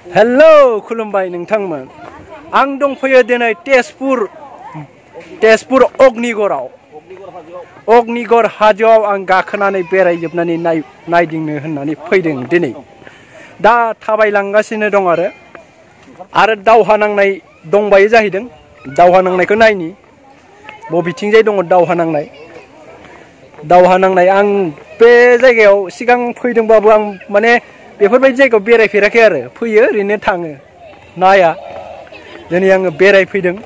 hello खुलुमबाय नोंथांमोन आं दंफैयो दिनै तेजपुर अग्निगड़ हाजोआव आं गाखोनानै बेरायजोबनानै नायदिंनो होननानै फैदों दिनै दा थाबायलांगासिनो दं आरो दावहा नांनाय दंबायो जाहैदों दावहा नांनायखौ नायनि बबेथिंजाय दङ दावहा नांनाय आं बे जायगायाव सिगां फैदोंबाबो आं माने बेफोरबायदि जायगायाव बेरायफेराखै आरो फैयो ओरैनो थाङो नाया दिनै आङो बेरायफैदों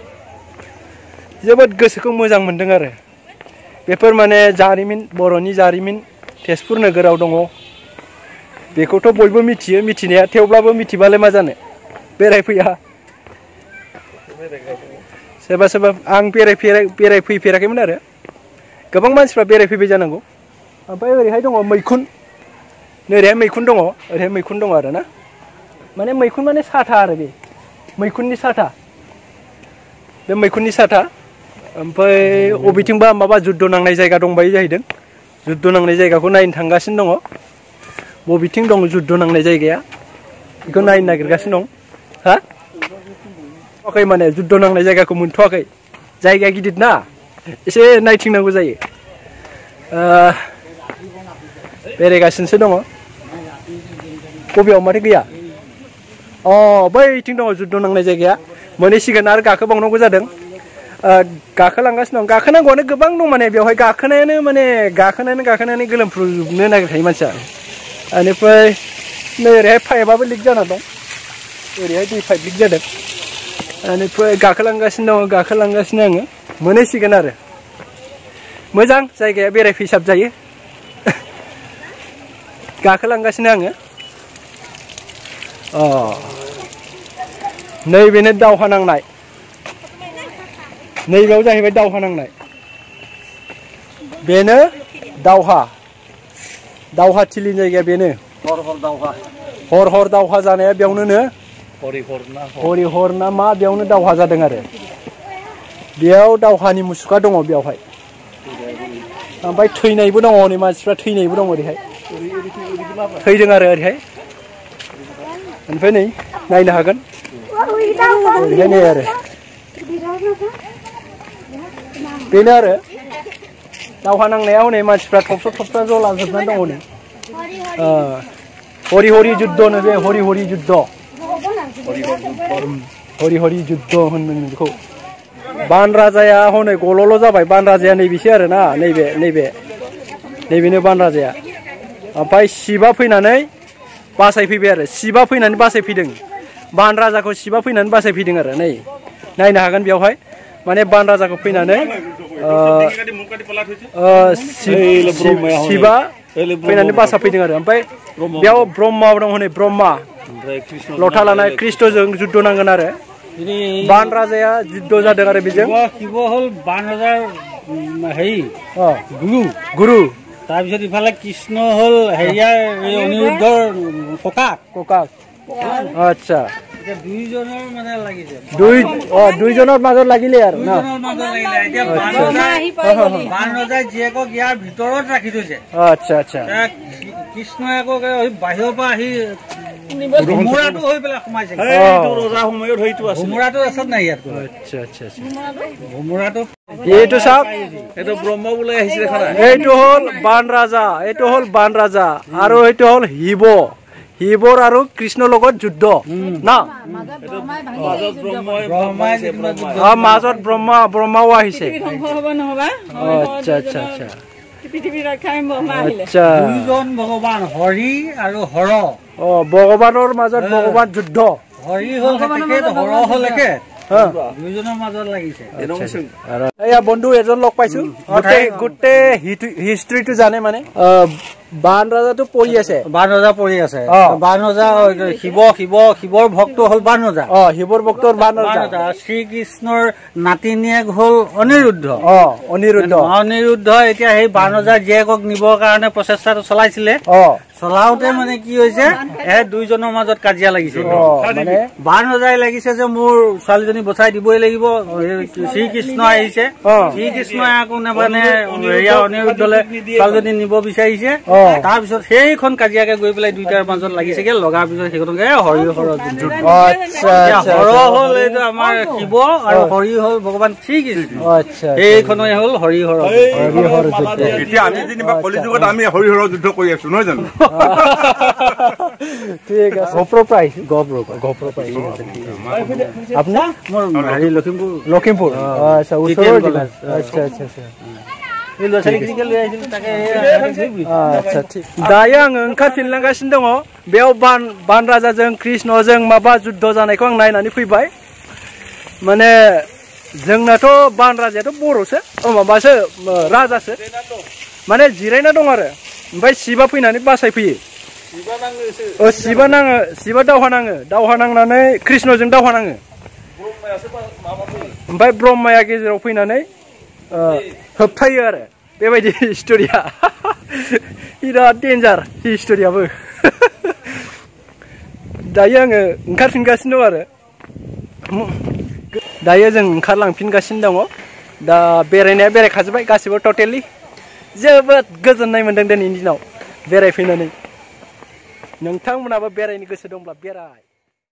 जोबोद गोसोखौ मोजां मोनदों आरो बेफोर माने जारिमिन बर'नि जारिमिन तेजपुर नोगोराव दङ बेखौथ' बयबो मिथियो मिथिनाया थेवब्लाबो मिथिबालाय मा जानो बेरायफैया सोरबा आं बेरायफैफेराखैमोन आरो गोबां मानसिफ्रा बेरायफैबाय जानांगौ ओमफ्राय ओरैहाय दङ मैखुन नोरैहाय मैखुन दङ ओरैहाय मैखुन दङ आरो ना माने मैखुन माने साथा आरो बे मैखुननि साथा ओमफ्राय अबेथिंबा माबा जुद्ध नांनाय जायगा दंबायो जाहैदों जुद्ध नांनाय जायगाखौ नायनो थांगासिनो दङ बबेथिं दं जुद्ध नांनाय जायगाया बेखौ नायनो नागिरगासिनो दं हा ओमफ्राय माने जुद्ध नांनाय जायगाखौ मोनथ'वाखै जायगाया गिदिर ना एसे नायथिंनांगौ जायो बेरायगासिनोसो दङ बबेयाव माथो गैया बैथिं दङ जुद्ध नांनाय जायगाया मोनहैसिगोन आरो गाखोबावनांगौ जादों गाखोलांगासिनो दं गाखोनांगौआनो गोबां दं माने बेवहाय गाखोनानै गोलोमफ्रुजोबनो नागिरखायो मानसिया बेनिफ्राय नै ओरैहाय पाइपआबो लिक जाना दं ओरैहाय दै पाइप लिक जादों बेनिफ्राय गाखोलांगासिनो आङो मोनहैसिगोन आरो मोजां जायगाया बेरायफैसाब जायो गाखोलांगासिनो आङो नैबेनो दावहा नांनाय नैबेयाव जाहैबाय दावहा नांनाय बेनो दावहाथिलि जायगाया बेनो हर दावहा जानाया बेयावनो हरिहर ना मा बेयावनो दावहा जादों आरो बेयाव दावहानि मुसुखा दङ बेयावहाय ओमफ्राय थैनायबो दङ हनै मानसिफ्रा थैनायबो दङ ओरैहाय थैदों आरो ओरैहाय ओमफ्राय नै नायनो हागोन ओरैहाय नै आरो बेनो आरो दावहा नांनाया हनै मानसिफ्रा थबस्र' ज' लाजोबनानै दङ नै हरि जुद्धनो बे हरि जुद्ध हरि जुद्ध होनदों बेखौ बान राजाया हनै गल'ल' जाबाय बान राजाया नैबेसो आरो ना नैबेनो बान राजाया ओमफ्राय शिबा फैनानै बासायफैबाय आरो शिबा फैनानै बासायफैदों बान राजाखौ शिबा फैनानै बासायफैदों आरो नै नायनो हागोन बेयावहाय माने बान राजाखौ फैनानै शिबा फैनानै बासायफैदों आरो ओमफ्राय बेयाव ब्रह्मा दं हनै ब्रह्मा लथा लानाय कृष्णजों जुद्ध नांगोन आरो बान राजाया जुद्ध जादों आरो बेजों शिव हल बान राजार गुरु তাৰপিছত ইফালে কৃষ্ণ হল হেৰিয়াৰ অনিৰুদ্ধৰ ককাক আচ্ছা দুইজনৰ মানে লাগিছে দুইজনৰ মাজত লাগিলে আৰু না বান ৰজাই জীয়েকক ইয়াৰ ভিতৰত ৰাখি থৈছে আচ্ছা কৃষ্ণই আকৌ বাহিৰৰ পৰা আহি ভোমোৰাটো হৈ পেলাই সোমাইছে ৰজা সময়ত হয়তো আছে ভোমোৰাটো আছে নাই ইয়াত আচ্ছা ভোমোৰাটো এইটো চাওক এইটো ব্ৰহ্ম বোলে আহিছে দেখা নাই এইটো হল বান ৰাজা আৰু এইটো হল শিৱৰ আৰু কৃষ্ণৰ লগত যুদ্ধ না মাজত ব্ৰহ্মাও আহিছে আচ্ছা দুইজন ভগৱান হৰি আৰু হৰ ভগৱানৰ মাজত ভগৱান যুদ্ধ হৰি হল হৰ হল একে দুইজনৰ মাজত লাগিছে এয়া বন্ধু এজন লগ পাইছো গোটেই হিষ্ট্ৰীটো জানে মানে বান ৰাজাটো পৰি আছে বান ৰজা শিৱৰ ভক্ত হল বান ৰজা শিৱৰ ভক্তৰ বান ৰজা শ্ৰীকৃষ্ণৰ নাতিনীয়েক হল অনিৰুদ্ধ এতিয়া সেই বান ৰজাৰ জীয়েকক নিবৰ কাৰণে প্ৰচেষ্টাটো চলাইছিলে চলাওতে মানে কি হৈছে দুইজনৰ মাজত কাজিয়া লাগিছে বান ৰজাই লাগিছে যে মোৰ ছোৱালীজনী বচাই দিবই লাগিব শ্ৰীকৃষ্ণ আহিছে শ্ৰীকৃষ্ণই আকৌ মানে অনিৰুদ্ধলে ছোৱালীজনী নিব বিচাৰিছে তাৰপিছত সেইখন কাজিয়াকে গৈ পেলাই দুইটাৰ মাজত লাগিছেগে লগাৰ পিছত সেইখনকে হৰিহৰৰ যুদ্ধ হৰ হ'ল এইটো আমাৰ শিৱ আৰু হৰি হ'ল ভগৱান শ্ৰীকৃষ্ণ সেইখনেই হ'ল হৰিহৰ যুদ্ধ এতিয়া আমি যেনিবা কলিযুগত আমি হৰিহৰৰ যুদ্ধ কৰি আছো নহয় জানো ঠিক আছে গপ্ৰ প্ৰাইজ আপোনাৰ মোৰ হেৰি লখিমপুৰ আচ্ছা ওচৰৰ আচ্ছা আচ্ছা আচ্ছা আচ্ছা ঠিক दायो आङो ओंखारफिनलांगासिनो दङ बेयाव बान राजाजों कृष्णजों माबा जुद्ध जानायखौ आं नायनानै फैबाय माने जोंनाथ' बान राजायाथ' बर'सो माबासो राजासो माने जिरायना दं आरो ओमफ्राय शिबा फैनानै बासायफैयो शिबा दावहा नांनानै कृष्णजों दावहा नाङो ओमफ्राय ब्रह्माया गेजेराव फैनानै होबथायो आरो बेबायदि हिस्ट'रिया बिराद डेन्जार हिस्ट'रियाबो दायो आङो ओंखारफिनगासिनो दं आरो दायो जों ओंखारलांफिनगासिनो दङ दा बेरायनाया बेरायखाजोब्बाय गासिबो टटेलि जोबोद गोजोननाय मोनदों दिनैनि दिनाव बेरायफैनानै नोंथांमोनाबो बेरायनो गोसो दंब्ला बेराय